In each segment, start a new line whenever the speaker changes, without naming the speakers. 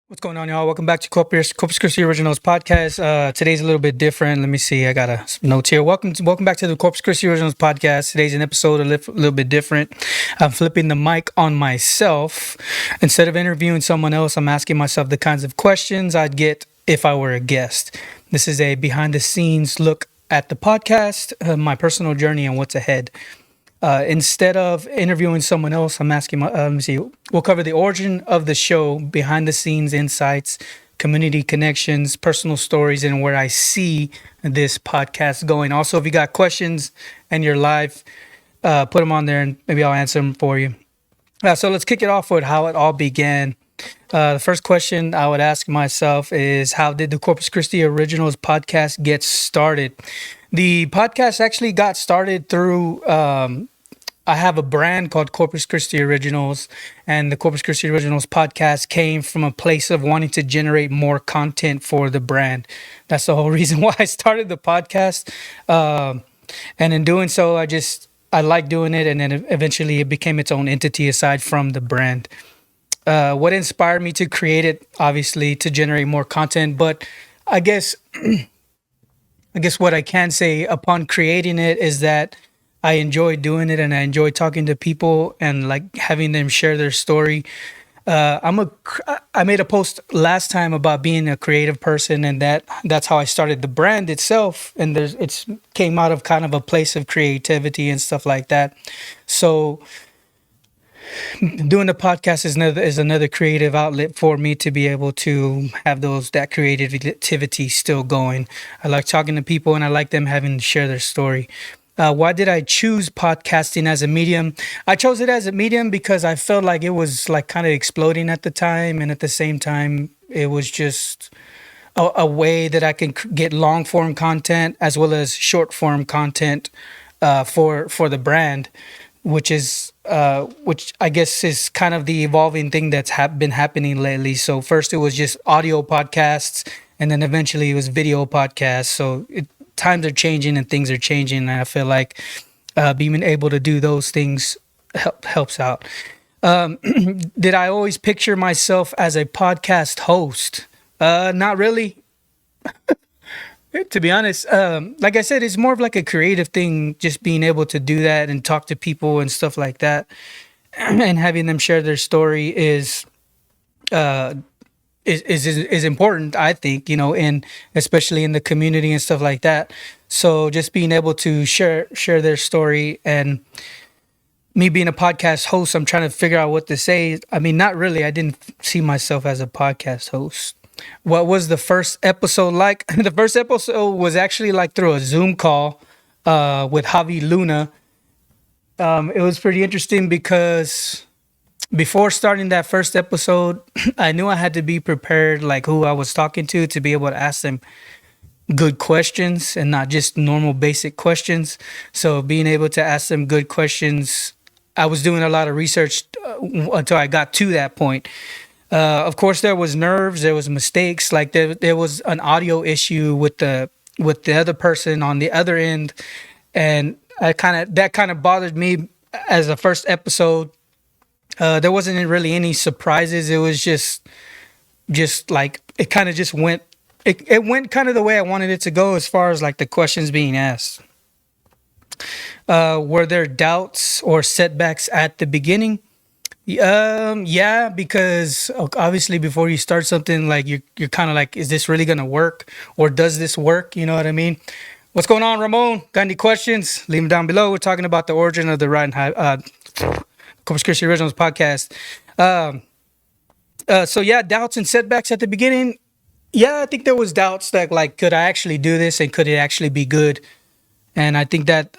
What's going on, y'all? Welcome back to Corpus Christi Originals Podcast. Today's a little bit different. Let me see. I got some notes here. Welcome back to the Corpus Christi Originals Podcast. Today's an episode a little bit different. I'm flipping the mic on myself. Instead of interviewing someone else, I'm asking myself the kinds of questions I'd get if I were a guest. This is a behind-the-scenes look at the podcast, my personal journey, and what's ahead. Instead of interviewing someone else, I'm asking let me see. We'll cover the origin of the show, behind the scenes insights, community connections, personal stories, and where I see this podcast going. Also, if you got questions and you're live, put them on there and maybe I'll answer them for you. So let's kick it off with how it all began. The first question I would ask myself is, how did the Corpus Christi Originals podcast get started? The podcast actually got started through, I have a brand called Corpus Christi Originals, and the Corpus Christi Originals podcast came from a place of wanting to generate more content for the brand. That's the whole reason why I started the podcast. And in doing so, I like doing it, and then eventually it became its own entity aside from the brand. What inspired me to create it, obviously, to generate more content, but I guess what I can say upon creating it is that I enjoy doing it and I enjoy talking to people and like having them share their story. I made a post last time about being a creative person, and that's how I started the brand itself. And it's came out of kind of a place of creativity and stuff like that. So doing the podcast is another creative outlet for me to be able to have that creativity still going. I like talking to people and I like them having to share their story. Why did I choose podcasting as a medium? I chose it as a medium because I felt like it was like kind of exploding at the time, and at the same time it was just a way that I can get long form content as well as short form content for the brand, which I guess is kind of the evolving thing that's been happening lately. So first it was just audio podcasts, and then eventually it was video podcasts. So times are changing and things are changing, and I feel like being able to do those things helps out. Did I always picture myself as a podcast host? Not really. To be honest, like I said, it's more of like a creative thing, just being able to do that and talk to people and stuff like that, and having them share their story is important, I think, and especially in the community and stuff like that. So just being able to share their story, and me being a podcast host, I'm trying to figure out what to say. I mean, not really. I didn't see myself as a podcast host. What was the first episode like? The first episode was actually like through a Zoom call with Javi Luna. It was pretty interesting because before starting that first episode, I knew I had to be prepared, like who I was talking to be able to ask them good questions and not just normal basic questions. So being able to ask them good questions, I was doing a lot of research until I got to that point. Of course, there was nerves, there was mistakes, like there was an audio issue with the other person on the other end, and that kind of bothered me as the first episode. There wasn't really any surprises. It was just like it kind of just went. It went kind of the way I wanted it to go as far as like the questions being asked. Were there doubts or setbacks at the beginning? Yeah, because obviously before you start something, like you're kind of like, is this really gonna work, or does this work? You know what I mean? What's going on, Ramon? Got any questions? Leave them down below. We're talking about the origin of the Corpus Christi Originals podcast. So yeah, doubts and setbacks at the beginning. Yeah, I think there was doubts that like, could I actually do this and could it actually be good? And I think that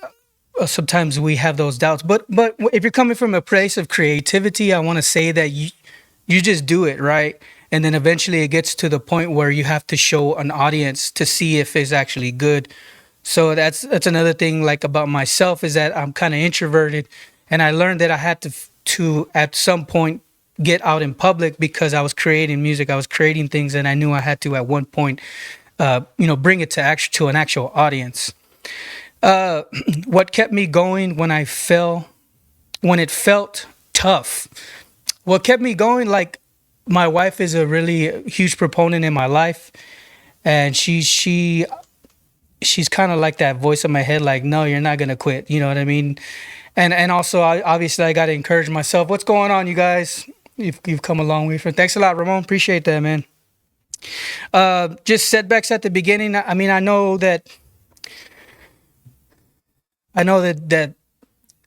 sometimes we have those doubts, but if you're coming from a place of creativity, I want to say that you just do it, right? And then eventually it gets to the point where you have to show an audience to see if it's actually good. So that's another thing like about myself, is that I'm kind of introverted, and I learned that I had to at some point get out in public because I was creating music, I was creating things, and I knew I had to at one point bring it to an actual audience. What kept me going when it felt tough? What kept me going, like my wife is a really huge proponent in my life, and she's kind of like that voice in my head, like, no, you're not gonna quit. You know what I mean? And also, obviously, I got to encourage myself. What's going on, you guys? You've come a long way from. Thanks a lot, Ramon. Appreciate that, man. Just setbacks at the beginning. I mean, I know that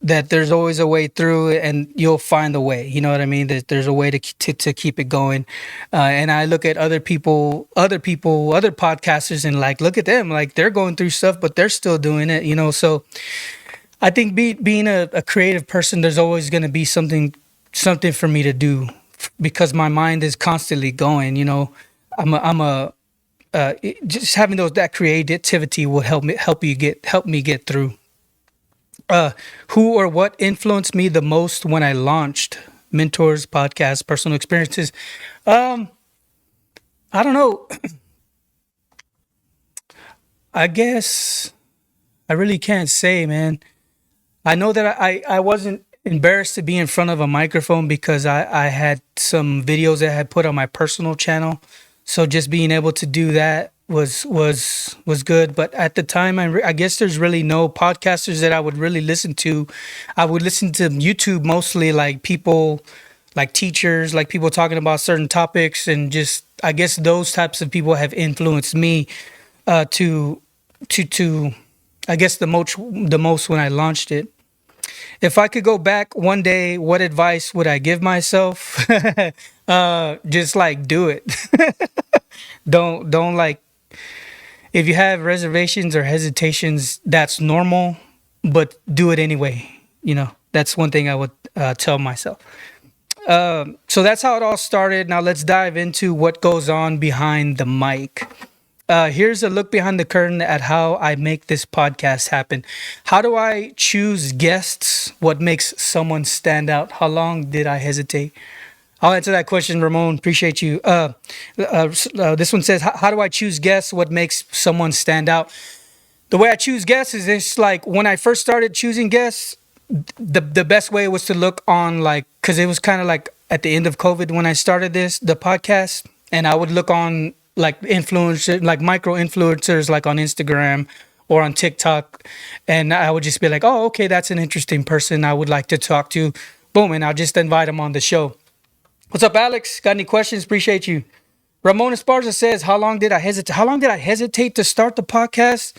there's always a way through it, and you'll find a way. You know what I mean? That there's a way to keep it going. And I look at other podcasters, and like, look at them, like they're going through stuff, but they're still doing it. You know, so I think being a creative person, there's always going to be something for me to do because my mind is constantly going. You know, I'm a just having that creativity will help me get through. Who or what influenced me the most when I launched mentors, podcasts, personal experiences? Um, I don't know. I guess I really can't say, man. I know that I wasn't embarrassed to be in front of a microphone because I had some videos that I had put on my personal channel. So just being able to do that was good. But at the time, I guess there's really no podcasters that I would really listen to. I would listen to YouTube mostly, like people, like teachers, like people talking about certain topics, and just I guess those types of people have influenced me to to I guess the most when I launched it. If I could go back one day, what advice would I give myself? Just like do it. Don't like if you have reservations or hesitations, that's normal, but do it anyway. You know, that's one thing I would tell myself. So that's how it all started. Now let's dive into what goes on behind the mic. Here's a look behind the curtain at how I make this podcast happen. How do I choose guests? What makes someone stand out? How long did I hesitate? I'll answer that question, Ramon. Appreciate you. This one says, how do I choose guests? What makes someone stand out? The way I choose guests is it's like when I first started choosing guests, the best way was to look on like, because it was kind of like at the end of COVID when I started the podcast, and I would look on like influencers, like micro influencers, like on Instagram or on TikTok, and I would just be like, oh, okay, that's an interesting person I would like to talk to. Boom, and I'll just invite them on the show. What's up, Alex? Got any questions? Appreciate you. Ramon Esparza says, how long did I hesitate? How long did I hesitate to start the podcast?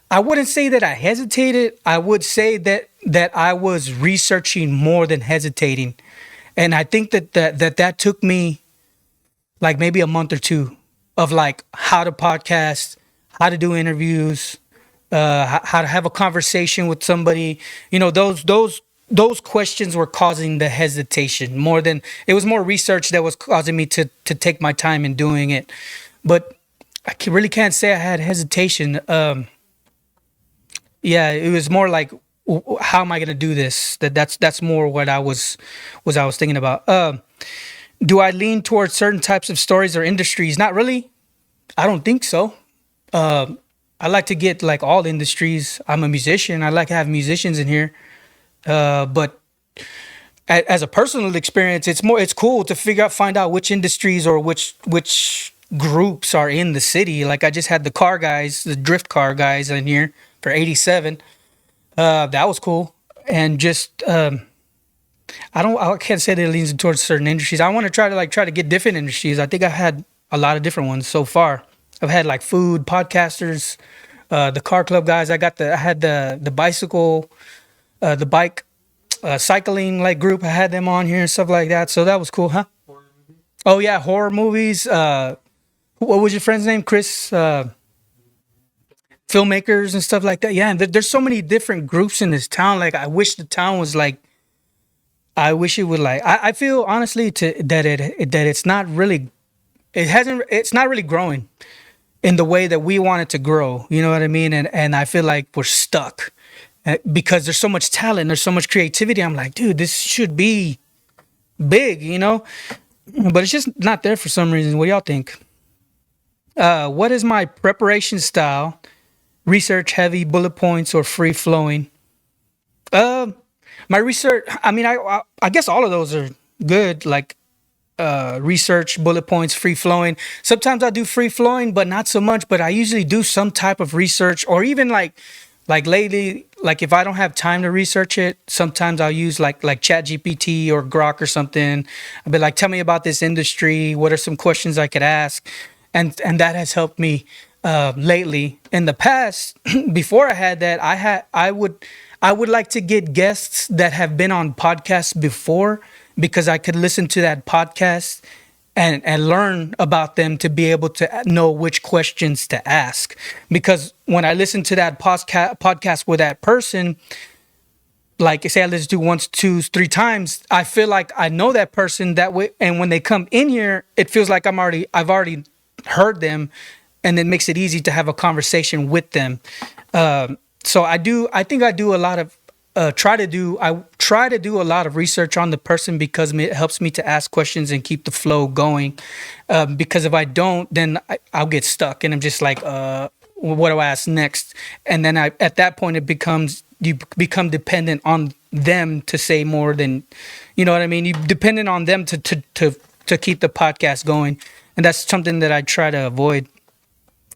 I wouldn't say that I hesitated. I would say that I was researching more than hesitating. And I think that took me like maybe a month or two of like how to podcast, how to do interviews, how to have a conversation with somebody. You know, those questions were causing the hesitation more than it was more research that was causing me to take my time in doing it. But really can't say I had hesitation. Yeah, it was more like, how am I going to do this? That's more what I was thinking about. Do I lean towards certain types of stories or industries? Not really. I don't think so. I like to get like all industries. I'm a musician. I like to have musicians in here. But as a personal experience, it's cool to find out which industries or which groups are in the city. Like I just had the drift car guys in here for 87. That was cool. And just I can't say that it leans towards certain industries. I want to try to get different industries. I think I've had a lot of different ones so far. I've had like food podcasters, the car club guys. I had the bicycle, the bike, cycling like group. I had them on here and stuff like that. So that was cool, huh? Oh yeah, horror movies. What was your friend's name? Chris. Filmmakers and stuff like that. Yeah, and there's so many different groups in this town. Like I wish the town was like. I wish it would like. I feel honestly that it's not really. It's not really growing in the way that we want it to grow. You know what I mean? And I feel like we're stuck because there's so much talent, there's so much creativity. I'm like, dude, this should be big, you know? But it's just not there for some reason. What do y'all think? What is my preparation style? Research heavy, bullet points, or free flowing? My research, I mean, I guess all of those are good. Like, research, bullet points, free flowing. Sometimes I do free flowing, but not so much. But I usually do some type of research, or even like lately, like if I don't have time to research it, sometimes I'll use like Chat GPT or Grok or something. I'll be like, tell me about this industry. What are some questions I could ask? And that has helped me lately. In the past, before I had that, I would like to get guests that have been on podcasts before, because I could listen to that podcast and learn about them to be able to know which questions to ask. Because when I listen to that podcast with that person, like say I listen to once, two, three times, I feel like I know that person that way. And when they come in here, it feels like I've already heard them, and it makes it easy to have a conversation with them. So I think I do a lot of I try to do a lot of research on the person, because it helps me to ask questions and keep the flow going. Because if I don't, then I'll get stuck, and I'm just like, what do I ask next? And then at that point, you become dependent on them to say more than, you know what I mean? You dependent on them to keep the podcast going, and that's something that I try to avoid.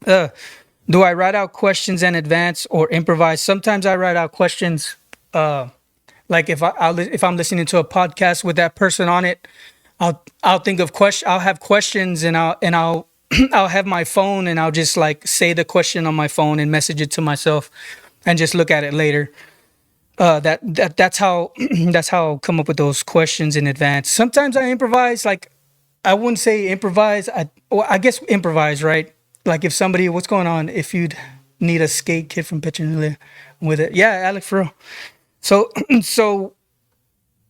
Do I write out questions in advance or improvise? Sometimes I write out questions. Like if I'm listening to a podcast with that person on it, I'll think of question. I'll have questions, and I'll I'll have my phone, and I'll just like say the question on my phone and message it to myself, and just look at it later. That's how that's how I'll come up with those questions in advance. Sometimes I improvise. Like I wouldn't say improvise. I guess improvise, right? Like if somebody, what's going on? If you'd need a skate kid from pitching with it, yeah, Alex, for real. So so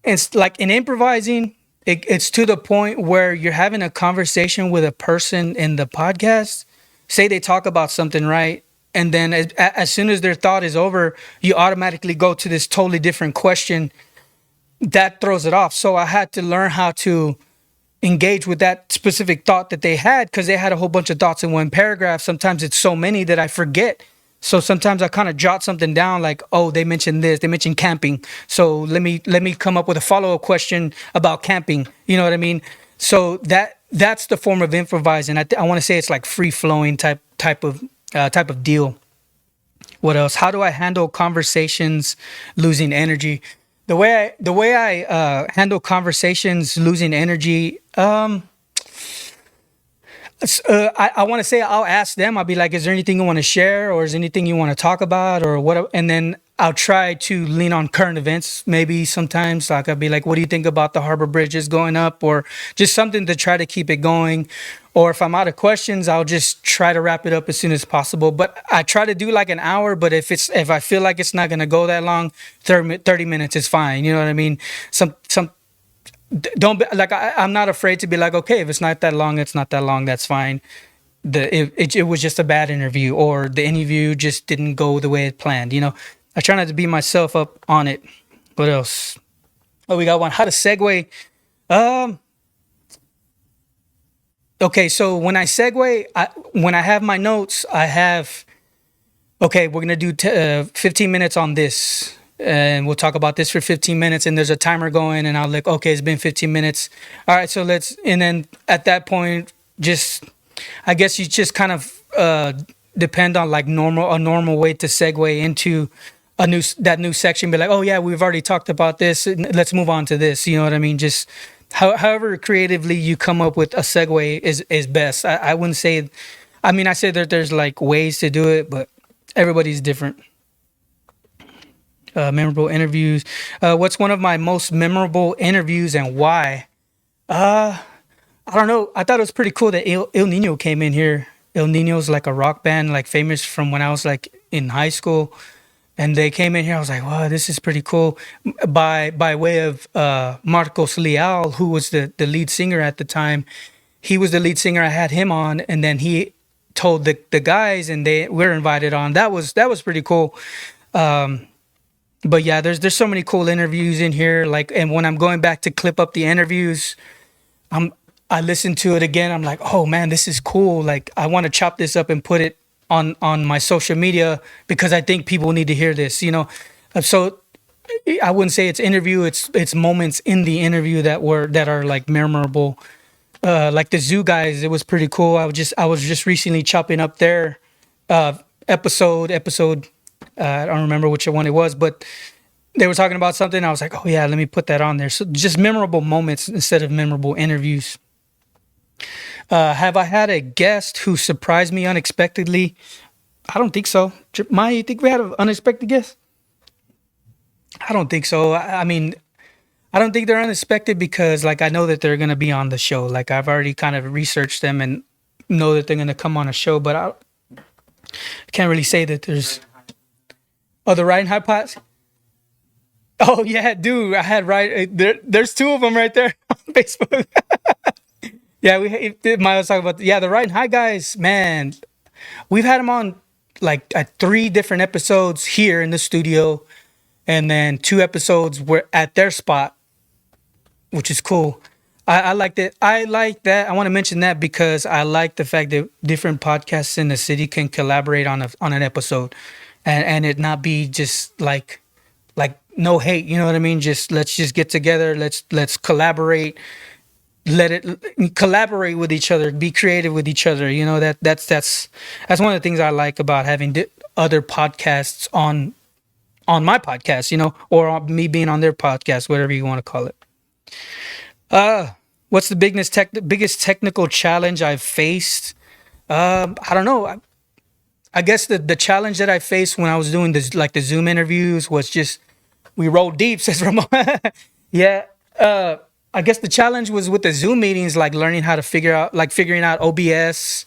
it's like in improvising, it's to the point where you're having a conversation with a person in the podcast. Say they talk about something, right? And then as soon as their thought is over, you automatically go to this totally different question. That throws it off. So I had to learn how to engage with that specific thought that they had, because they had a whole bunch of thoughts in one paragraph. Sometimes it's so many that I forget. So sometimes I kind of jot something down, like, oh, they mentioned this, they mentioned camping. So let me come up with a follow-up question about camping. You know what I mean? So that's the form of improvising. I want to say it's like free flowing type of deal. What else? How do I handle conversations losing energy? The way I handle conversations losing energy, I want to say I'll ask them. I'll be like, "Is there anything you want to share, or is there anything you want to talk about, or what?" And then I'll try to lean on current events. Maybe sometimes, like I'll be like, "What do you think about the harbor bridges going up?" Or just something to try to keep it going. Or if I'm out of questions, I'll just try to wrap it up as soon as possible. But I try to do like an hour. But if I feel like it's not gonna go that long, 30 minutes is fine. You know what I mean? Some don't be, like I'm not afraid to be like, okay, if it's not that long, it's not that long. That's fine. It was just a bad interview, or the interview just didn't go the way it planned. You know, I try not to beat myself up on it. What else? Oh, we got one. How to segue. Um. Okay, so when I segue, when I have my notes, I have, okay, we're gonna do 15 minutes on this, and we'll talk about this for 15 minutes, and there's a timer going, and I'll like, okay, it's been 15 minutes. All right, so and then at that point, I guess you just kind of depend on like a normal way to segue into that new section. Be like, oh yeah, we've already talked about this. Let's move on to this. You know what I mean? Just however creatively you come up with a segue is best. I wouldn't say. I mean, I say that there's like ways to do it, but everybody's different. Memorable interviews. What's one of my most memorable interviews and why? I don't know. I thought it was pretty cool that Il Nino came in here. Il Nino's like a rock band, like famous from when I was like in high school, and they came in here. I was like, wow, this is pretty cool. By way of Marcos Leal, who was the lead singer at the time. He was the lead singer. I had him on, and then he told the guys, and they were invited on. That was pretty cool. But yeah, there's so many cool interviews in here. Like, and when I'm going back to clip up the interviews, I listen to it again. I'm like, oh man, this is cool. Like, I want to chop this up and put it on my social media, because I think people need to hear this. You know, so I wouldn't say it's interview. It's moments in the interview that are like memorable. like the zoo guys. It was pretty cool. I was just recently chopping up their uh, episode. I don't remember which one it was, but they were talking about something. I was like, oh yeah, let me put that on there. So just memorable moments instead of memorable interviews. Have I had a guest who surprised me unexpectedly? I don't think so. Maya, you think we had an unexpected guest? I don't think so. I mean, I don't think they're unexpected because, like, I know that they're gonna be on the show. Like, I've already kind of researched them and know that they're gonna come on a show. But I can't really say that there's the Ryan High Pots. Oh yeah, dude, I had right there. There's two of them right there on Facebook. Yeah, Miles talking about the Riding High guys. Man, we've had them on like at three different episodes here in the studio, and then two episodes were at their spot, which is cool. I like that. I like that. I want to mention that because I like the fact that different podcasts in the city can collaborate on an episode, and it not be just like no hate. You know what I mean? Just let's just get together. Let's collaborate. Let it collaborate with each other. Be creative with each other. You know that's one of the things I like about having other podcasts on my podcast. You know, or me being on their podcast, whatever you want to call it. What's the biggest technical challenge I've faced? I don't know. I guess the challenge that I faced when I was doing this, like the Zoom interviews, was just we rolled deep, says Ramon. Yeah. I guess the challenge was with the Zoom meetings, like learning how to figuring out OBS.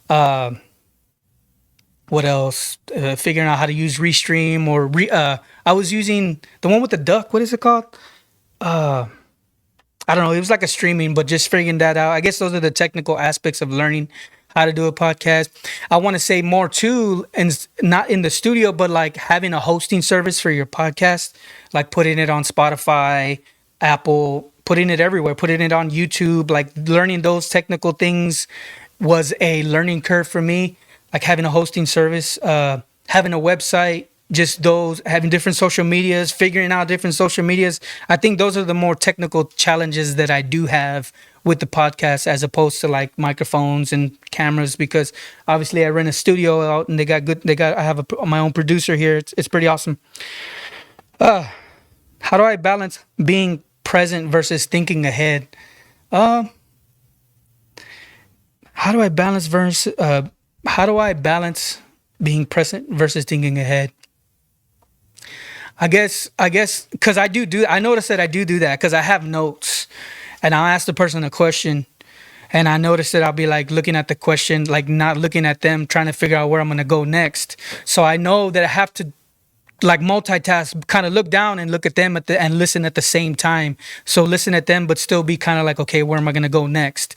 Uh, what else? Figuring out how to use Restream I was using the one with the duck. What is it called? Uh, I don't know. It was like a streaming, but just figuring that out. I guess those are the technical aspects of learning how to do a podcast. I want to say more too, and not in the studio, but like having a hosting service for your podcast, like putting it on Spotify, Apple, putting it everywhere, putting it on YouTube, like learning those technical things was a learning curve for me. Like having a hosting service, having a website, just those having different social medias, figuring out different social medias. I think those are the more technical challenges that I do have with the podcast as opposed to like microphones and cameras, because obviously I rent a studio out and I have my own producer here. It's pretty awesome. How do I balance being present versus thinking ahead? Um, how do I balance being present versus thinking ahead? I guess because I notice that I do that because I have notes, and I'll ask the person a question, and I notice that I'll be like looking at the question, like not looking at them, trying to figure out where I'm gonna go next. So I know that I have to like multitask, kind of look down and look at them and listen at the same time. So listen at them, but still be kind of like, okay, where am I gonna go next?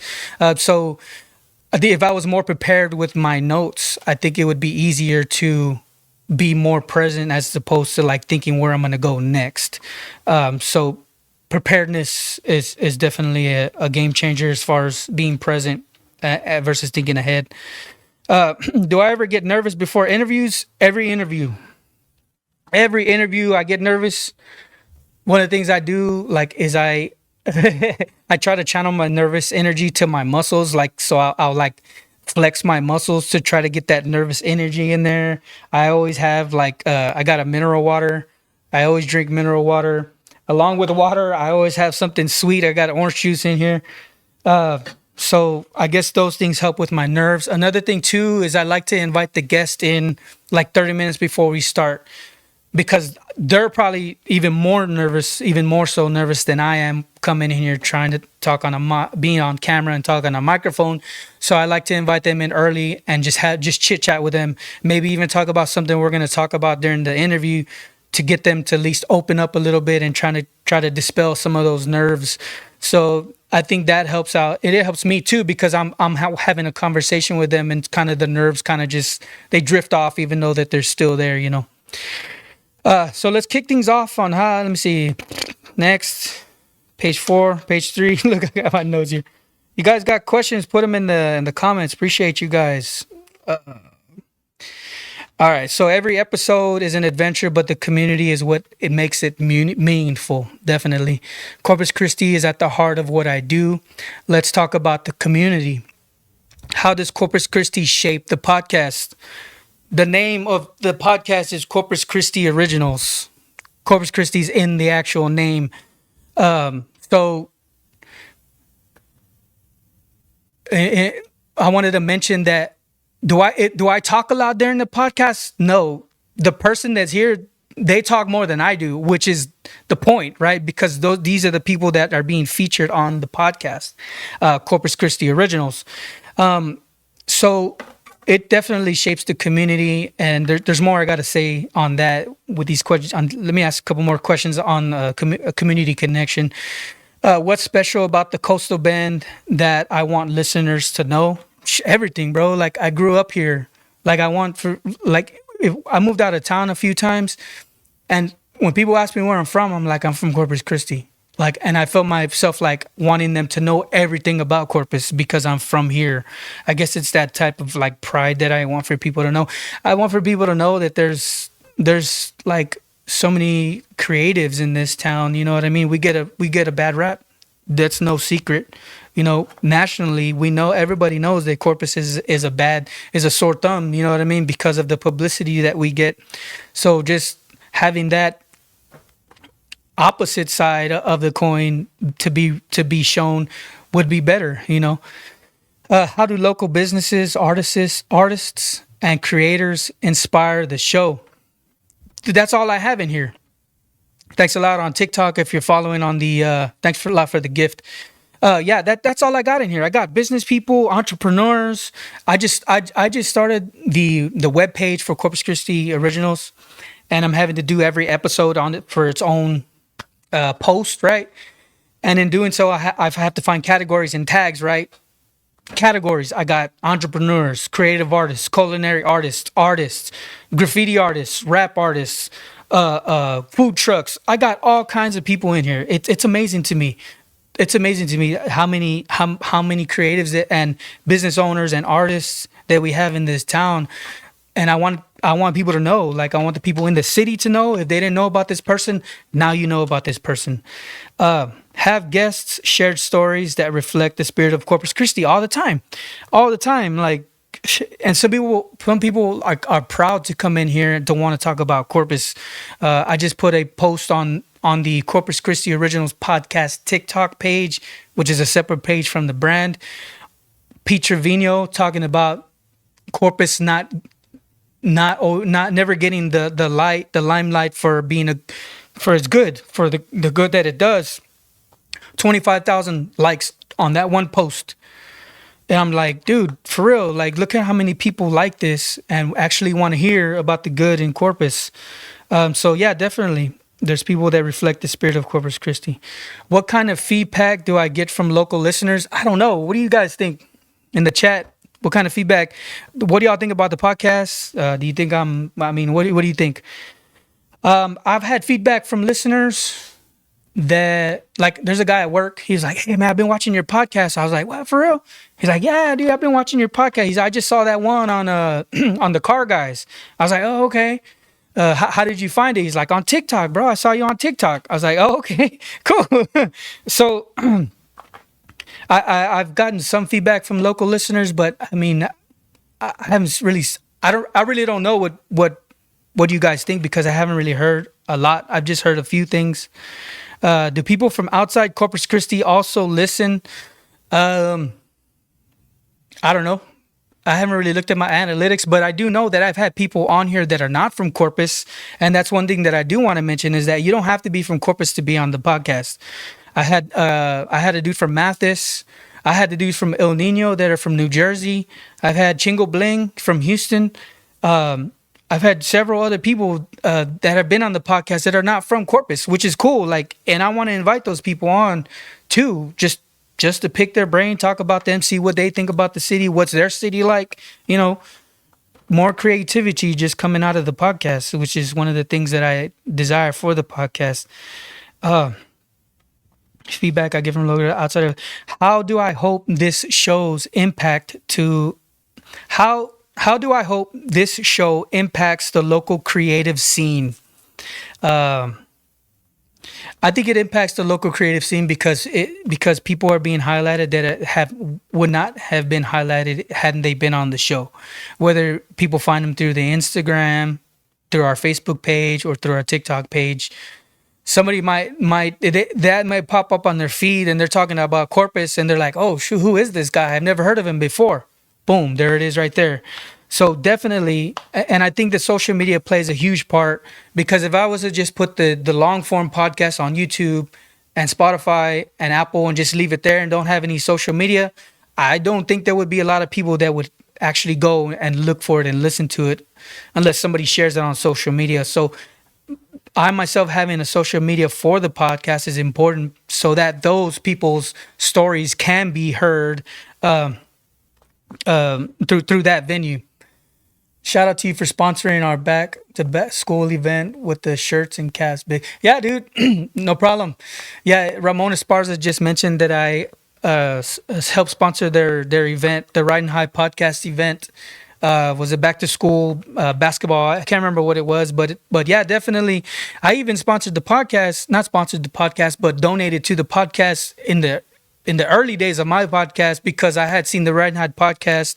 So I think if I was more prepared with my notes, I think it would be easier to be more present as opposed to like thinking where I'm gonna go next. So preparedness is definitely a game changer as far as being present versus thinking ahead. Do I ever get nervous before interviews? Every interview I get nervous. One of the things I do like is I I try to channel my nervous energy to my muscles, like so I'll like flex my muscles to try to get that nervous energy in there. I always have like I got a mineral water. I always drink mineral water. Along with water, I always have something sweet. I got orange juice in here. So I guess those things help with my nerves. Another thing too is I like to invite the guest in like 30 minutes before we start, because they're probably even more nervous, even more so nervous than I am coming in here trying to talk being on camera and talk on a microphone. So I like to invite them in early and just chit chat with them, maybe even talk about something we're going to talk about during the interview to get them to at least open up a little bit and try to dispel some of those nerves. So I think that helps out. It helps me too because I'm having a conversation with them and kind of the nerves kind of just they drift off even though that they're still there, you know. So let's kick things off on let me see. Next, page 4, page 3. Look, I got my notes here. You guys got questions? Put them in the comments. Appreciate you guys. All right. So every episode is an adventure, but the community is what it makes it meaningful. Definitely. Corpus Christi is at the heart of what I do. Let's talk about the community. How does Corpus Christi shape the podcast? The name of the podcast is Corpus Christi Originals. Corpus Christi's in the actual name. So I wanted to mention that do I talk a lot during the podcast? No. The person that's here, they talk more than I do, which is the point, right? Because these are the people that are being featured on the podcast, Corpus Christi Originals. So it definitely shapes the community, and there's more I got to say on that with these questions. Let me ask a couple more questions on community connection. What's special about the Coastal Bend that I want listeners to know? Everything, bro. Like, I grew up here. Like, if I moved out of town a few times, and when people ask me where I'm from, I'm like, I'm from Corpus Christi. Like, and I felt myself like wanting them to know everything about Corpus because I'm from here. I guess it's that type of like pride that I want for people to know. I want for people to know that there's like so many creatives in this town. You know what I mean? We get a bad rap. That's no secret. You know, nationally, we know, everybody knows that Corpus is a sore thumb. You know what I mean? Because of the publicity that we get. So just having that opposite side of the coin to be shown would be better. You know, how do local businesses, artists, and creators inspire the show? That's all I have in here. Thanks a lot on TikTok if you're following on the. Thanks for a lot for the gift. Yeah, that's all I got in here. I got business people, entrepreneurs. I just started the web page for Corpus Christi Originals, and I'm having to do every episode on it for its own post, right? And in doing so, I've had to find categories and tags, right? Categories. I got entrepreneurs, creative artists, culinary artists, graffiti artists, rap artists, food trucks. I got all kinds of people in here. It's amazing to me. It's amazing to me how many creatives and business owners and artists that we have in this town. And I want people to know, like, I want the people in the city to know. If they didn't know about this person, now you know about this person. Have guests shared stories that reflect the spirit of Corpus Christi all the time. Like, and some people are proud to come in here and to want to talk about Corpus. I just put a post on the Corpus Christi Originals Podcast TikTok page, which is a separate page from the brand. Pete Trevino talking about Corpus not never getting the limelight for being for its good, for the good that it does. 25,000 likes on that one post. And I'm like, dude, for real, like, look at how many people like this and actually want to hear about the good in Corpus. So yeah, definitely there's people that reflect the spirit of Corpus Christi. What kind of feedback do I get from local listeners? I don't know. What do you guys think in the chat? What kind of feedback? What do y'all think about the podcast? Do you think what do you think? I've had feedback from listeners that, like, there's a guy at work. He's like, hey man, I've been watching your podcast. I was like, what, for real? He's like, yeah, dude, I've been watching your podcast. I just saw that one on on the car guys. I was like, oh, okay. How did you find it? He's like, on TikTok, bro. I saw you on TikTok. I was like, oh, okay, cool. So I've gotten some feedback from local listeners, but I mean, I haven't really. I really don't know what you guys think, because I haven't really heard a lot. I've just heard a few things. Do people from outside Corpus Christi also listen? I don't know. I haven't really looked at my analytics, but I do know that I've had people on here that are not from Corpus. And that's one thing that I do want to mention, is that you don't have to be from Corpus to be on the podcast. I had a dude from Mathis. I had the dudes from El Nino that are from New Jersey. I've had Chingo Bling from Houston. I've had several other people that have been on the podcast that are not from Corpus, which is cool. Like, and I want to invite those people on too, just to pick their brain, talk about them, see what they think about the city, what's their city like. You know, more creativity just coming out of the podcast, which is one of the things that I desire for the podcast. Feedback I get from outside of, how do I hope this show's impact to how how do I hope this show impacts the local creative scene? Um, I think it impacts the local creative scene because people are being highlighted that have would not have been highlighted hadn't they been on the show. Whether people find them through the Instagram, through our Facebook page, or through our TikTok page, somebody that might pop up on their feed and they're talking about Corpus and they're like, oh shoot, who is this guy? I've never heard of him before. Boom, there it is right there. So definitely, and I think the social media plays a huge part, because if I was to just put the long form podcast on YouTube and Spotify and Apple and just leave it there and don't have any social media, I don't think there would be a lot of people that would actually go and look for it and listen to it unless somebody shares it on social media. So I myself having a social media for the podcast is important so that those people's stories can be heard through that venue. Shout out to you for sponsoring our back to back school event with the shirts and caps. Big, yeah, dude, no problem. Yeah, Ramon Esparza just mentioned that I helped sponsor their event, the Riding High podcast event. Was it back to school basketball? I can't remember what it was, but yeah, definitely. I even sponsored the podcast, not sponsored the podcast, but donated to the podcast in the early days of my podcast, because I had seen the Riding High podcast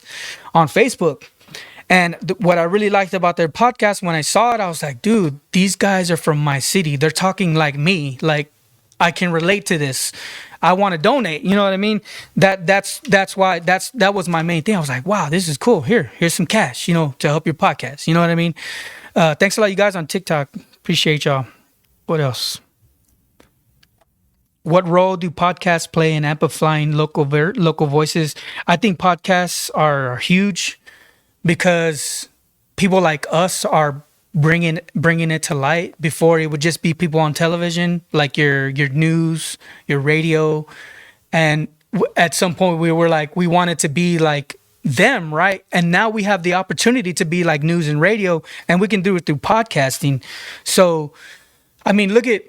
on Facebook. And what I really liked about their podcast, when I saw it, I was like, dude, these guys are from my city. They're talking like me. Like, I can relate to this. I want to donate. You know what I mean? That's why that was my main thing. I was like, wow, this is cool. Here's some cash, to help your podcast. You know what I mean? Thanks a lot, you guys on TikTok. Appreciate y'all. What else? What role do podcasts play in amplifying local voices? I think podcasts are huge, because people like us are bringing it to light. Before, it would just be people on television, like your news, your radio, and at some point we were like, we wanted to be like them, right? And now we have the opportunity to be like news and radio, and we can do it through podcasting. So I mean, look at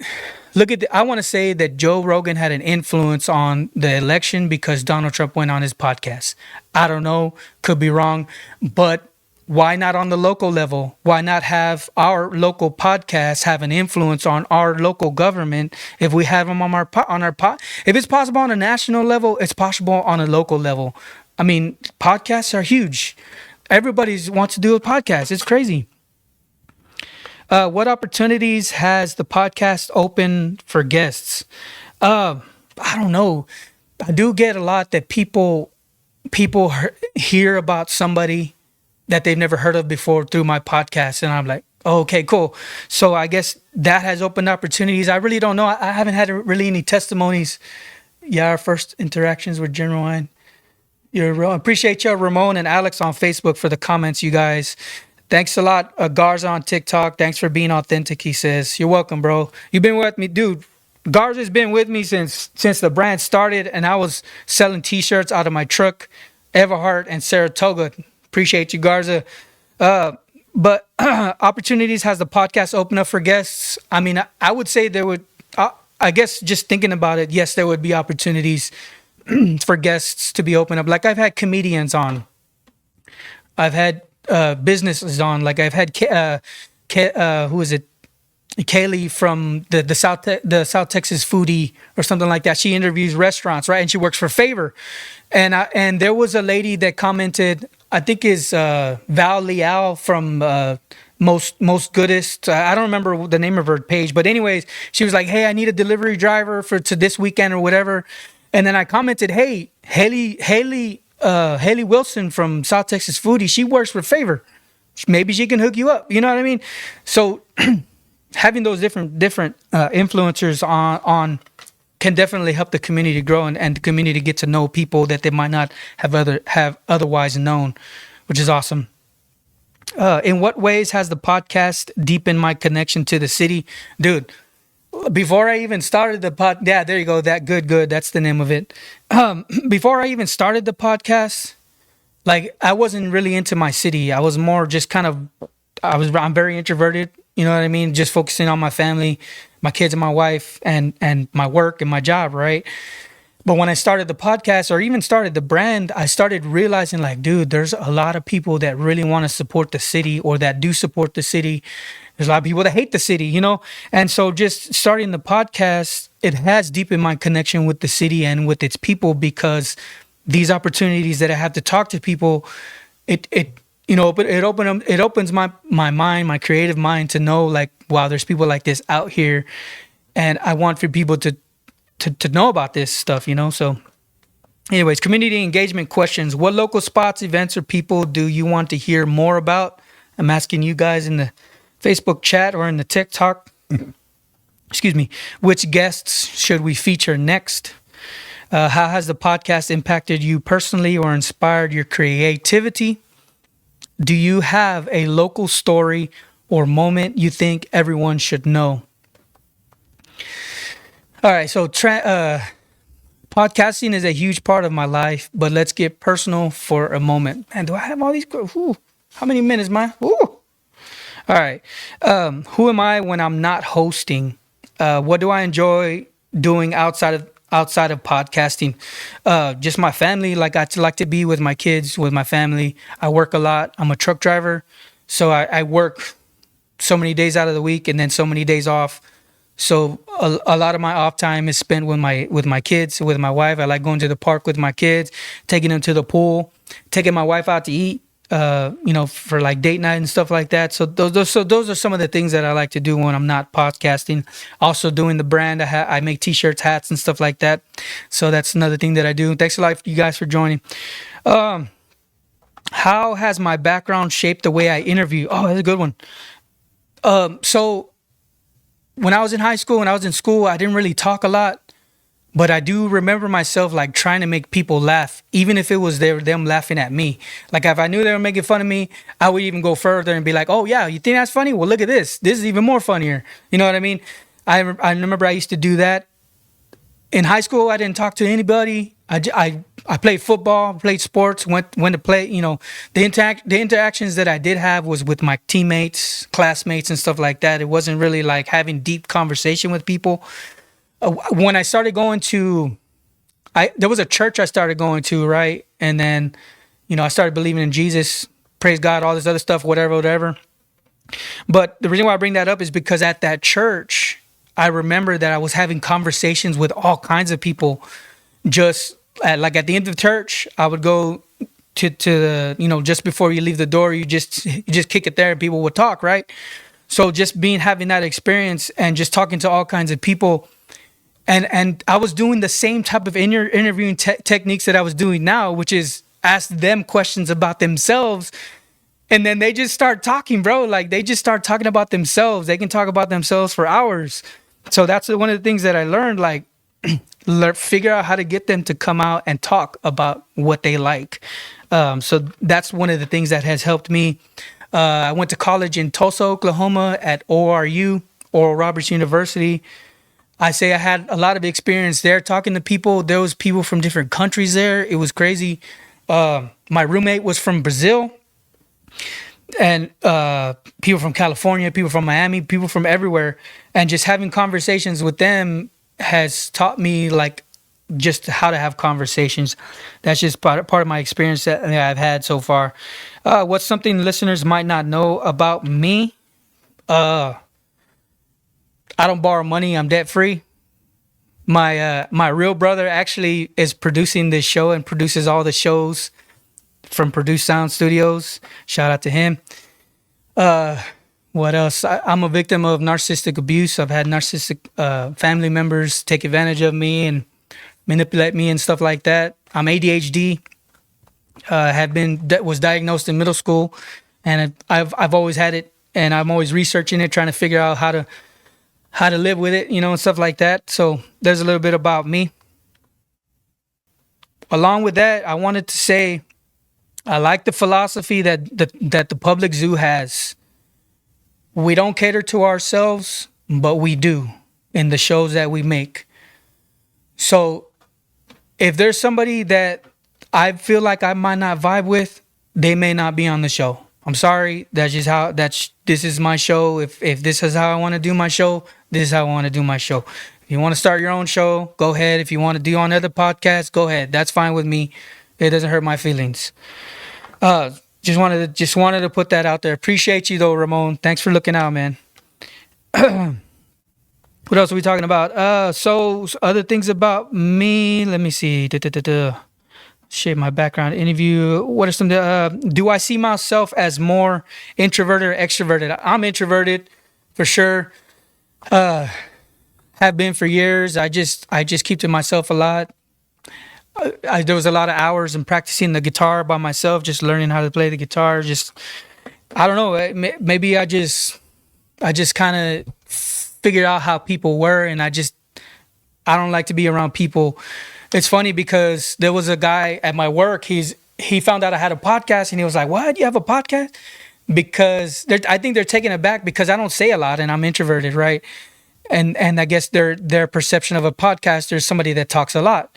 I want to say that Joe Rogan had an influence on the election because Donald Trump went on his podcast. I don't know, could be wrong, but why not on the local level? Why not have our local podcasts have an influence on our local government? If we have them on our if it's possible on a national level, it's possible on a local level. I mean, podcasts are huge. Everybody wants to do a podcast. It's crazy. What opportunities has the podcast open for guests? I don't know. I do get a lot that people hear about somebody that they've never heard of before through my podcast, and I'm like, oh, okay, cool. So I guess that has opened opportunities. I really don't know. I haven't had really any testimonies. Yeah, our first interactions with General Wine. Appreciate you, Ramon and Alex on Facebook, for the comments, you guys. Thanks a lot, Garza on TikTok. Thanks for being authentic, he says. You're welcome, bro. You've been with me, dude. Garza's been with me since the brand started, and I was selling T-shirts out of my truck, Everhart and Saratoga. Appreciate you, Garza. But opportunities has the podcast open up for guests? I mean, I would say there would. I guess just thinking about it, yes, there would be opportunities for guests to be open up. Like, I've had comedians on. I've had businesses on. Like, I've had who is it? Kaylee from the South Texas Foodie or something like that. She interviews restaurants, right? And she works for Favor. And there was a lady that commented, I think is Val Leal from Most Goodest. I don't remember the name of her page, but anyways, she was like, "Hey, I need a delivery driver to this weekend or whatever." And then I commented, "Hey, Haley Wilson from South Texas Foodie, she works for Favor. Maybe she can hook you up." You know what I mean? So having those different influencers on can definitely help the community grow and the community get to know people that they might not have otherwise known, which is awesome. In what ways has the podcast deepened my connection to the city? Dude, before I even started the yeah, there you go. That good. That's the name of it. Before I even started the podcast, like, I wasn't really into my city. I was more just kind of, I'm very introverted. You know what I mean? Just focusing on my family, my kids and my wife, and my work and my job, right? But when I started the podcast or even started the brand, I started realizing like, dude, there's a lot of people that really want to support the city or that do support the city. There's a lot of people that hate the city, you know? And so just starting the podcast, it has deepened my connection with the city and with its people, because these opportunities that I have to talk to people, it you know, but it opens my mind, my creative mind, to know like, wow, there's people like this out here. And I want for people to know about this stuff, you know? So anyways, community engagement questions. What local spots, events, or people do you want to hear more about? I'm asking you guys in the Facebook chat or in the TikTok. Excuse me. Which guests should we feature next? How has the podcast impacted you personally or inspired your creativity? Do you have a local story or moment you think everyone should know? All right, so podcasting is a huge part of my life, but let's get personal for a moment. Man, do I have all these? Ooh, how many minutes, man? Ooh. All right. Who am I when I'm not hosting? What do I enjoy doing outside of podcasting? Just my family. Like I like to be with my kids, with my family. I work a lot. I'm a truck driver, so I work so many days out of the week and then so many days off. So a lot of my off time is spent with my kids, with my wife. I like going to the park with my kids, taking them to the pool, taking my wife out to eat, for like date night and stuff like that. So those are some of the things that I like to do when I'm not podcasting. Also doing the brand. I make t-shirts, hats, and stuff like that. So that's another thing that I do. Thanks a lot, you guys, for joining. How has my background shaped the way I interview? Oh, that's a good one. So when I was in high school, when I was in school, I didn't really talk a lot, but I do remember myself like trying to make people laugh, even if it was them laughing at me. Like if I knew they were making fun of me, I would even go further and be like, "Oh yeah, you think that's funny? Well, look at this. This is even more funnier." You know what I mean? I remember I used to do that. In high school, I didn't talk to anybody. I played football, played sports, went to play. You know, the interactions that I did have was with my teammates, classmates, and stuff like that. It wasn't really like having deep conversation with people. When I started going to, there was a church I started going to, right? And then, I started believing in Jesus, praise God, all this other stuff, whatever. But the reason why I bring that up is because at that church, I remember that I was having conversations with all kinds of people. Just at the end of church, I would go to the, just before you leave the door, you just kick it there and people would talk, right? So just having that experience and just talking to all kinds of people. And I was doing the same type of interviewing techniques that I was doing now, which is ask them questions about themselves. And then they just start talking, bro. Like they just start talking about themselves. They can talk about themselves for hours. So that's one of the things that I learned, like, figure out how to get them to come out and talk about what they like. So that's one of the things that has helped me. I went to college in Tulsa, Oklahoma at ORU, Oral Roberts University. I say I had a lot of experience there talking to people. There was people from different countries there. It was crazy. My roommate was from Brazil, and people from California, people from Miami, people from everywhere. And just having conversations with them has taught me like just how to have conversations. That's just part of my experience that I've had so far. What's something listeners might not know about me? I don't borrow money. I'm debt free. My real brother actually is producing this show and produces all the shows from Produce Sound Studios. Shout out to him. What else? I'm a victim of narcissistic abuse. I've had narcissistic family members take advantage of me and manipulate me and stuff like that. I'm ADHD. Was diagnosed in middle school, and I've always had it, and I'm always researching it, trying to figure out how to live with it, and stuff like that. So there's a little bit about me. Along with that, I wanted to say I like the philosophy that the public zoo has. We don't cater to ourselves, but we do in the shows that we make. So if there's somebody that I feel like I might not vibe with, they may not be on the show. I'm sorry. This is my show. If this is how I want to do my show, this is how I want to do my show. If you want to start your own show, go ahead. If you want to do on other podcasts, go ahead. That's fine with me. It doesn't hurt my feelings. Uh, just wanted to put that out there. Appreciate you though, Ramon. Thanks for looking out, man. What else are we talking about? So other things about me. Let me see. Shit, my background interview. What are some? Do I see myself as more introverted or extroverted? I'm introverted, for sure. Uh, have been for years. I just keep to myself a lot. There was a lot of hours in practicing the guitar by myself, just learning how to play the guitar. Just I don't know. Maybe I just kind of figured out how people were, and I don't like to be around people. It's funny because there was a guy at my work. He found out I had a podcast, and he was like, "What? You have a podcast?" Because I think they're taken aback because I don't say a lot, and I'm introverted, right? And I guess their perception of a podcaster is somebody that talks a lot.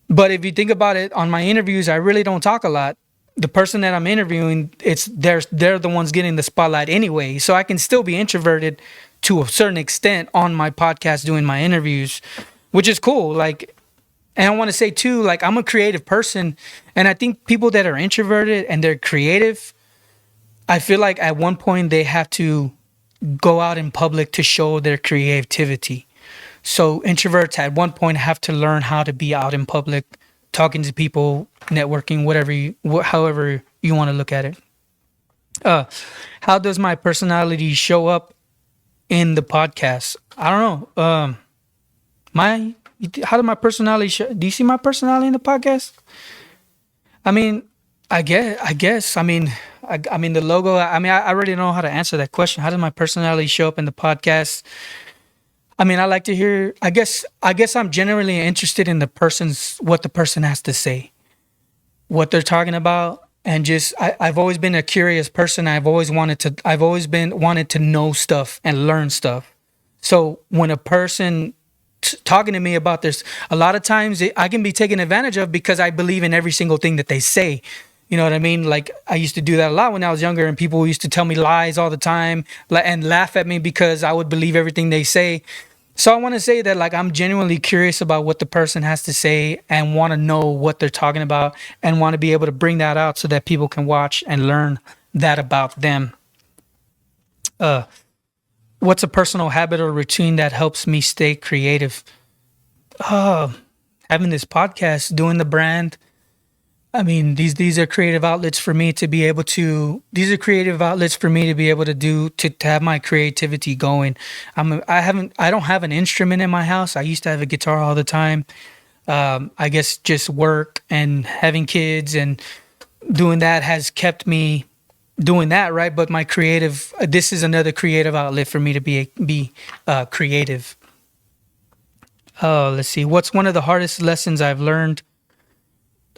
But if you think about it, on my interviews, I really don't talk a lot. The person that I'm interviewing, they're the ones getting the spotlight anyway. So I can still be introverted to a certain extent on my podcast doing my interviews, which is cool. Like, and I want to say too, like I'm a creative person, and I think people that are introverted and they're creative, I feel like at one point they have to go out in public to show their creativity. So introverts at one point have to learn how to be out in public, talking to people, networking, however you want to look at it. Uh, how does my personality show up in the podcast? I don't know. My how did my personality show? Do you see my personality in the podcast? I mean, I guess. I mean the logo. I already know how to answer that question. How does my personality show up in the podcast? I mean, I like to hear. I guess I'm generally interested in what the person has to say, what they're talking about, and just I've always been a curious person. I've always been wanted to know stuff and learn stuff. So when a person talking to me about this, a lot of times I can be taken advantage of because I believe in every single thing that they say. You know what I mean? Like I used to do that a lot when I was younger, and people used to tell me lies all the time and laugh at me because I would believe everything they say. So I want to say that like I'm genuinely curious about what the person has to say and want to know what they're talking about and want to be able to bring that out so that people can watch and learn that about them. Uh, what's a personal habit or routine that helps me stay creative? Uh, Having this podcast, doing the brand. I mean, these are creative outlets for me to be able to. These are creative outlets for me to be able to do to have my creativity going. I don't have an instrument in my house. I used to have a guitar all the time. I guess just work and having kids and doing that has kept me doing that, right? But my creative, this is another creative outlet for me to be creative. Let's see. What's one of the hardest lessons I've learned?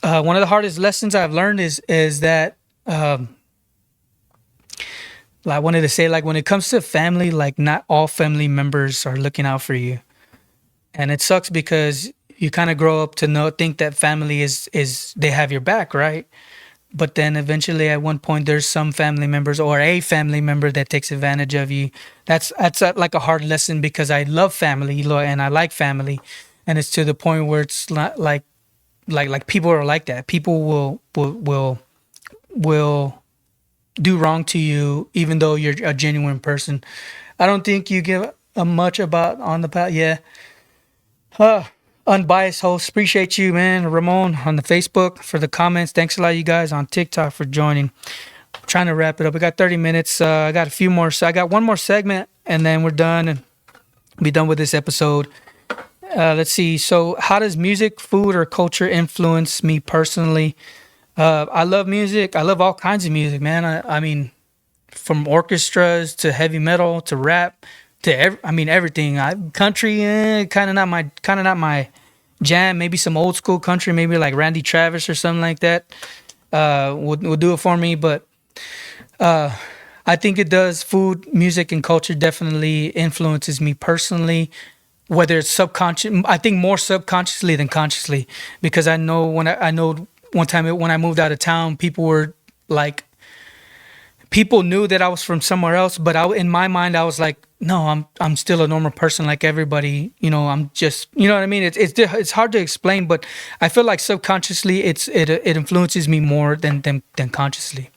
One of the hardest lessons I've learned is that I wanted to say, like, when it comes to family, like not all family members are looking out for you, and it sucks because you kind of grow up to think that family is they have your back, right? But then eventually, at one point, there's some family members or a family member that takes advantage of you. That's like a hard lesson because I love family, and I like family, and it's to the point where it's not like people are like that. People will do wrong to you even though you're a genuine person. I don't think you give a much about on the path. Yeah. Uh, Unbiased host. Appreciate you, man. Ramon on the Facebook for the comments. Thanks a lot, you guys on TikTok for joining. I'm trying to wrap it up. We got 30 minutes. I got a few more. So I got one more segment and then we're done and be done with this episode. Let's see. So, how does music, food, or culture influence me personally? I love music. I love all kinds of music, man. I mean, from orchestras to heavy metal to rap to everything. Country, kind of not my jam. Maybe some old school country, maybe like Randy Travis or something like that. Will do it for me. But I think it does. Food, music, and culture definitely influences me personally. Whether it's subconscious, I think more subconsciously than consciously, because I know I know one time when I moved out of town, people knew that I was from somewhere else, but in my mind, I was like, no, I'm still a normal person like everybody. I'm just, you know what I mean. It's hard to explain, but I feel like subconsciously it influences me more than consciously.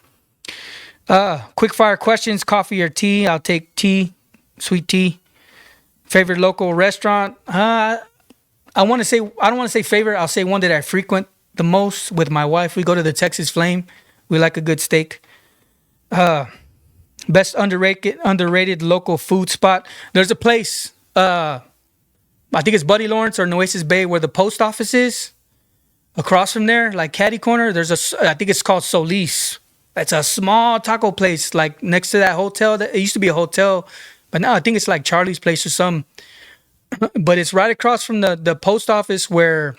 Quick fire questions: coffee or tea? I'll take tea, sweet tea. Favorite local restaurant? I don't want to say favorite. I'll say one that I frequent the most with my wife. We go to the Texas Flame. We like a good steak. Best underrated local food spot. There's a place. I think it's Buddy Lawrence or Nueces Bay where the post office is. Across from there, like Caddy Corner, I think it's called Solis. It's a small taco place, like next to that hotel. It used to be a hotel, but now I think it's like Charlie's Place or something. But it's right across from the post office where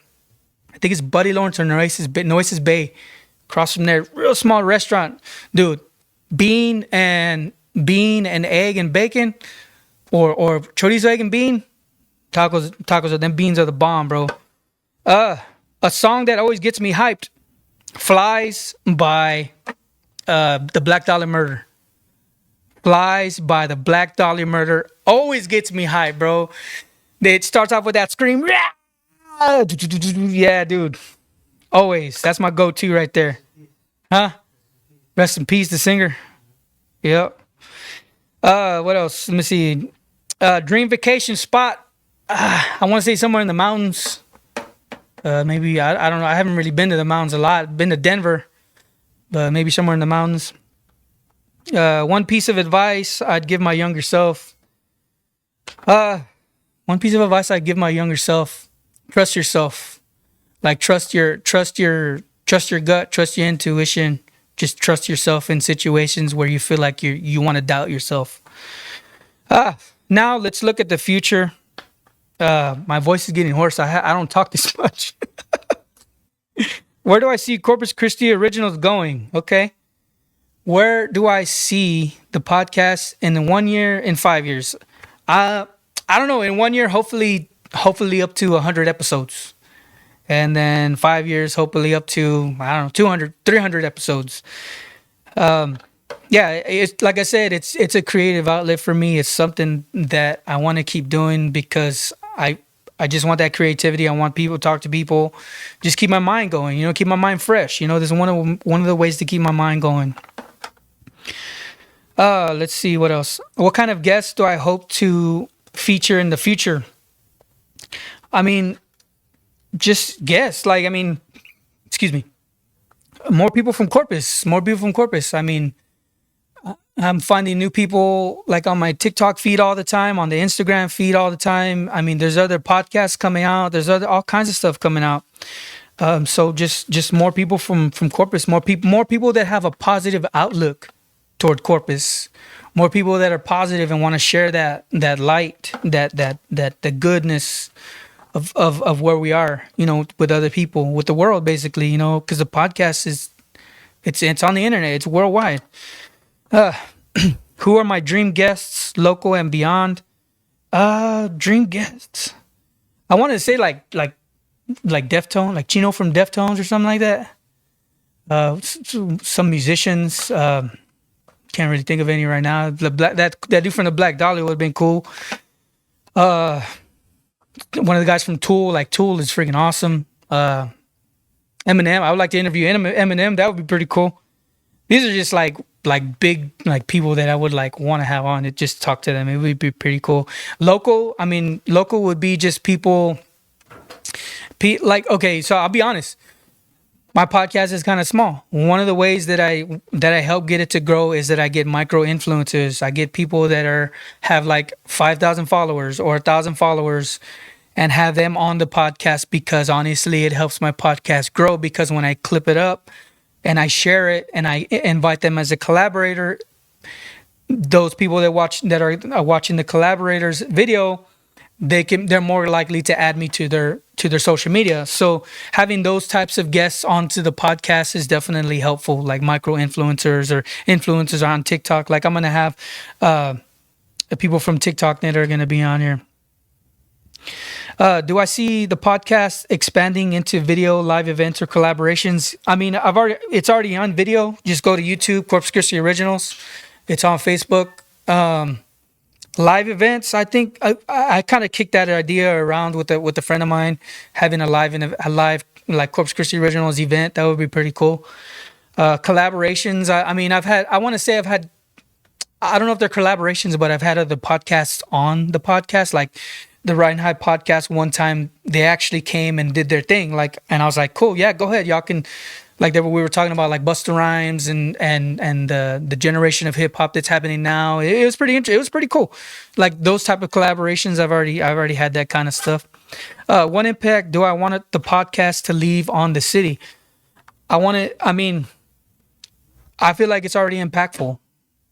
I think it's Buddy Lawrence or Nueces Bay. Across from there, real small restaurant, dude. Bean and egg and bacon, or chorizo, egg and bean. Tacos are them beans are the bomb, bro. A song that always gets me hyped. Flies by the Black Dollar Murder. Flies by the Black Dollar Murder always gets me hyped, bro. It starts off with that scream. Yeah, dude. Always. That's my go-to right there. Huh? Rest in peace, the singer. Yep. What else? Let me see. Dream vacation spot. I want to say somewhere in the mountains. Maybe I don't know. I haven't really been to the mountains a lot. Been to Denver, but maybe somewhere in the mountains. One piece of advice I'd give my younger self. One piece of advice I'd give my younger self: trust yourself. Like trust your gut, trust your intuition. Just trust yourself in situations where you feel like you want to doubt yourself. Now let's look at the future. My voice is getting hoarse. I don't talk this much. Where do I see Corpus Christi Originals going? Okay. Where do I see the podcast in 1 year, in 5 years? I don't know. In 1 year, hopefully up to 100 episodes. And then 5 years, hopefully up to, I don't know, 200, 300 episodes. Yeah, it's like I said, it's a creative outlet for me. It's something that I want to keep doing because I just want that creativity. I want people to talk to people, just keep my mind going. Keep my mind fresh. This is one of the ways to keep my mind going. Let's see what else. What kind of guests do I hope to feature in the future? I mean, just guests. Excuse me. More people from Corpus. I mean, I'm finding new people like on my TikTok feed all the time, on the Instagram feed all the time. I mean, there's other podcasts coming out. There's all kinds of stuff coming out. So just more people from Corpus, more people that have a positive outlook toward Corpus, more people that are positive and want to share that light, that the goodness of where we are, with other people, with the world, basically, because the podcast it's on the internet, it's worldwide. Who are my dream guests, local and beyond? Dream guests. I wanted to say like Deftone, like Chino from Deftones or something like that. Some musicians. Can't really think of any right now. That dude from the Black Dollar would have been cool. One of the guys from Tool, like Tool is freaking awesome. Eminem, I would like to interview Eminem. That would be pretty cool. These are just like big people that I would want to have on it. Just talk to them. It would be pretty cool. Local would be just people. Okay, so I'll be honest. My podcast is kind of small. One of the ways that I help get it to grow is that I get micro influencers. I get people that have 5,000 followers or 1,000 followers, and have them on the podcast because honestly, it helps my podcast grow. Because when I clip it up and I share it and I invite them as a collaborator, those people that are watching the collaborators video, they're more likely to add me to their social media. So having those types of guests onto the podcast is definitely helpful, like micro influencers or influencers on TikTok. Like I'm gonna have people from TikTok that are gonna be on here. Do I see the podcast expanding into video, live events, or collaborations? I mean, it's already on video. Just go to YouTube, Corpus Christi Originals. It's on Facebook. Live events. I think I kind of kicked that idea around with a friend of mine, having a live like Corpus Christi Originals event. That would be pretty cool. Collaborations. I mean, I want to say I've had. I don't know if they're collaborations, but I've had other podcasts on the podcast, like the Ride and High podcast. One time they actually came and did their thing, like, and I was like, cool, yeah, go ahead, y'all can. Like we were talking about, like Busta Rhymes and the generation of hip hop that's happening now. It was pretty interesting. It was pretty cool. Like those type of collaborations, I've already had that kind of stuff. What impact do I want the podcast to leave on the city? I want it. I mean, I feel like it's already impactful.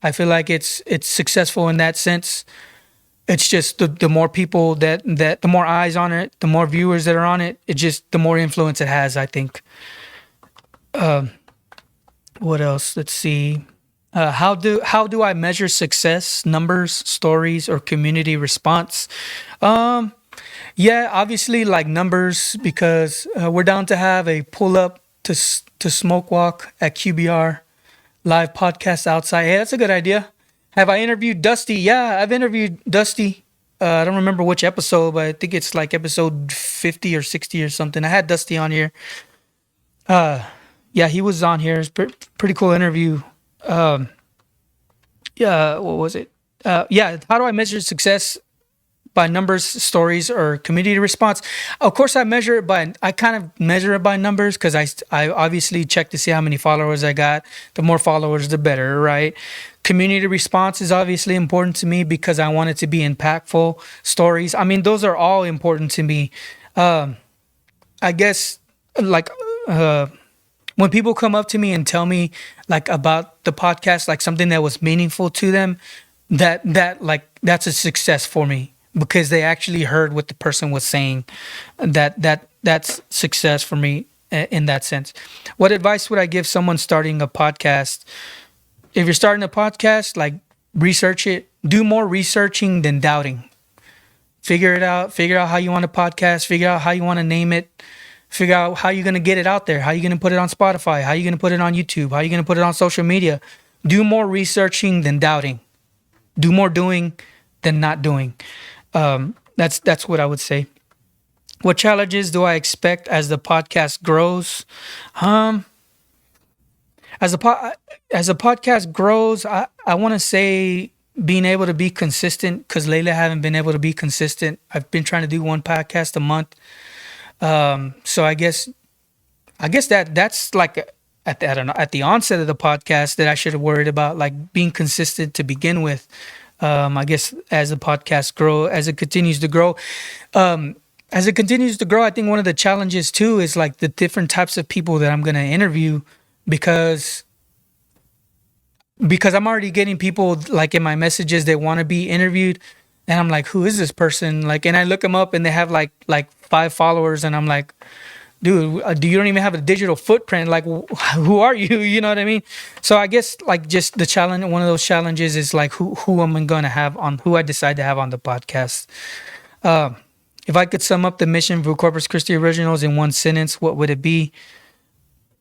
I feel like it's successful in that sense. It's just the more people that the more eyes on it, the more viewers that are on it, it just the more influence it has, I think. What else? Let's see. How do I measure success? Numbers, stories, or community response? Um, yeah, obviously like numbers because we're down to have a pull up to smoke walk at QBR live podcast outside. Hey, that's a good idea. Have I interviewed Dusty? Yeah, I've interviewed Dusty. I don't remember which episode, but I think it's like episode 50 or 60 or something. I had Dusty on here. Uh, yeah, he was on here. It's pretty cool interview. Um, yeah, what was it? Yeah, how do I measure success? By numbers, stories, or community response. Of course, I kind of measure it by numbers because I obviously check to see how many followers I got. The more followers, the better, right? Community response is obviously important to me because I want it to be impactful. Stories, I mean, those are all important to me. Um, I guess like uh, when people come up to me and tell me like about the podcast, like something that was meaningful to them, that's a success for me because they actually heard what the person was saying. That's success for me in that sense. What advice would I give someone starting a podcast? If you're starting a podcast, like research it. Do more researching than doubting. Figure it out. Figure out how you want a podcast. Figure out how you want to name it. Figure out how you're going to get it out there. How you're going to put it on Spotify. How you're going to put it on YouTube. How you're going to put it on social media. Do more researching than doubting. Do more doing than not doing. That's what I would say. What challenges do I expect as the podcast grows? Um, as a as a podcast grows, I want to say being able to be consistent because lately I haven't been able to be consistent. I've been trying to do one podcast a month. So I guess that's like I don't know, at the onset of the podcast that I should have worried about like being consistent to begin with. I guess as it continues to grow, um, I think one of the challenges too is like the different types of people that I'm going to interview because I'm already getting people like in my messages that want to be interviewed, and I'm like, who is this person? Like, and I look them up and they have like 5 followers, and I'm like, dude, do you don't even have a digital footprint? Like, who are you? You know what I mean? So I guess like just the challenge, one of those challenges is like who am I going to have on, who I decide to have on the podcast. Um, if I could sum up the mission for Corpus Christi Originals in one sentence, what would it be?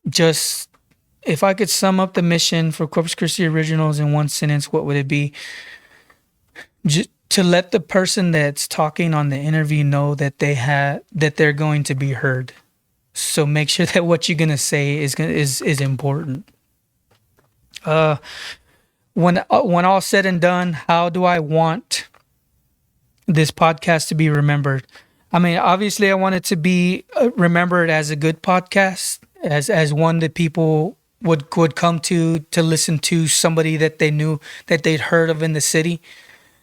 Just if I could sum up the mission for Corpus Christi Originals in one sentence, what would it be? Just to let the person that's talking on the interview know that they're going to be heard. So make sure that what you're gonna say is important. Uh, when all said and done, how do I want this podcast to be remembered? I mean, obviously, I want it to be remembered as a good podcast, as one that people would come to listen to, somebody that they knew that they'd heard of in the city.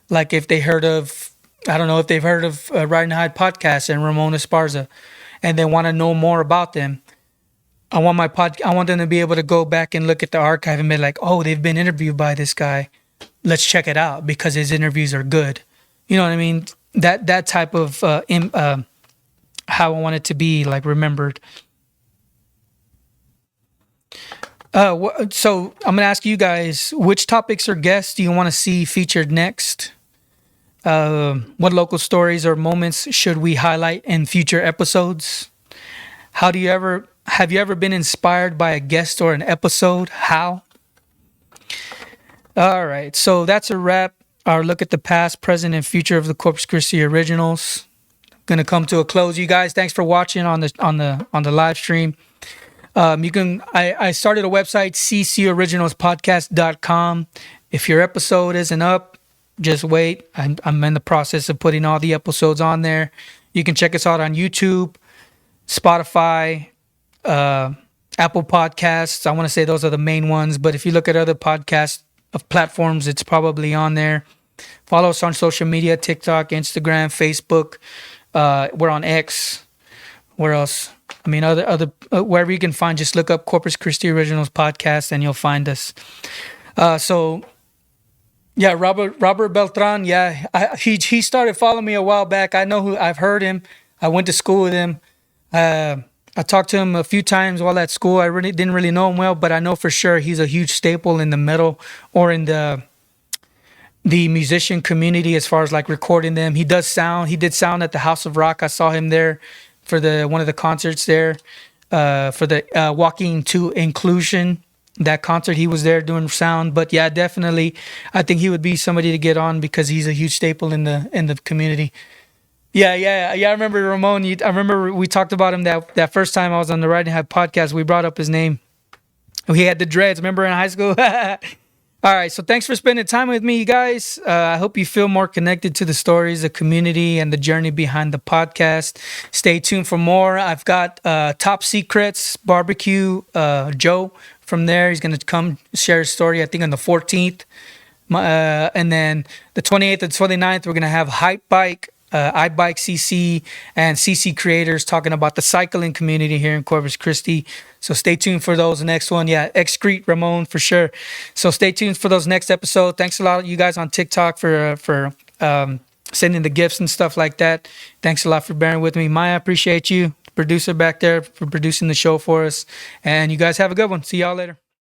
Like if they heard of, I don't know if they've heard of Ride and Hide podcast and Ramon Esparza, and they want to know more about them. I want them to be able to go back and look at the archive and be like, oh, they've been interviewed by this guy. Let's check it out because his interviews are good. You know what I mean? That type of how I want it to be like remembered. So I'm gonna ask you guys, which topics or guests do you want to see featured next? What local stories or moments should we highlight in future episodes? How do you ever Have you ever been inspired by a guest or an episode? How? All right, so that's a wrap. our look at the past, present, and future of the Corpus Christi Originals. Going to come to a close. You guys, thanks for watching on the live stream. You can. I started a website, ccoriginalspodcast.com. If your episode isn't up, just wait. I'm in the process of putting all the episodes on there. You can check us out on YouTube, Spotify, Apple Podcasts. I want to say those are the main ones, but if you look at other podcast of platforms, it's probably on there. Follow us on social media, TikTok, Instagram, Facebook. We're on X. Where else? I mean, other wherever you can find, just look up Corpus Christi Originals Podcast and you'll find us. So yeah, Robert Beltran. Yeah, he started following me a while back. I know who. I've heard him. I went to school with him. I talked to him a few times while at school. I really didn't really know him well, but I know for sure he's a huge staple in the metal or in the musician community as far as like recording them. He does sound. He did sound at the House of Rock. I saw him there for one of the concerts there for the Walking to Inclusion. That concert, he was there doing sound. But yeah, definitely, I think he would be somebody to get on because he's a huge staple in the community. Yeah. I remember Ramon. I remember we talked about him that first time I was on the Riding High podcast. We brought up his name. He had the dreads. Remember in high school? All right. So thanks for spending time with me, you guys. I hope you feel more connected to the stories, the community, and the journey behind the podcast. Stay tuned for more. I've got Top Secrets Barbecue Joe from there. He's going to come share his story, I think, on the 14th. And then the 28th and 29th, we're going to have Hype Bike, iBike CC, and CC creators talking about the cycling community here in Corpus Christi. So stay tuned for those next one. Yeah, excrete Ramon for sure. So stay tuned for those next episode. Thanks a lot, you guys on TikTok for sending the gifts and stuff like that. Thanks a lot for bearing with me. Maya, appreciate you. Producer back there for producing the show for us. And you guys have a good one. See y'all later.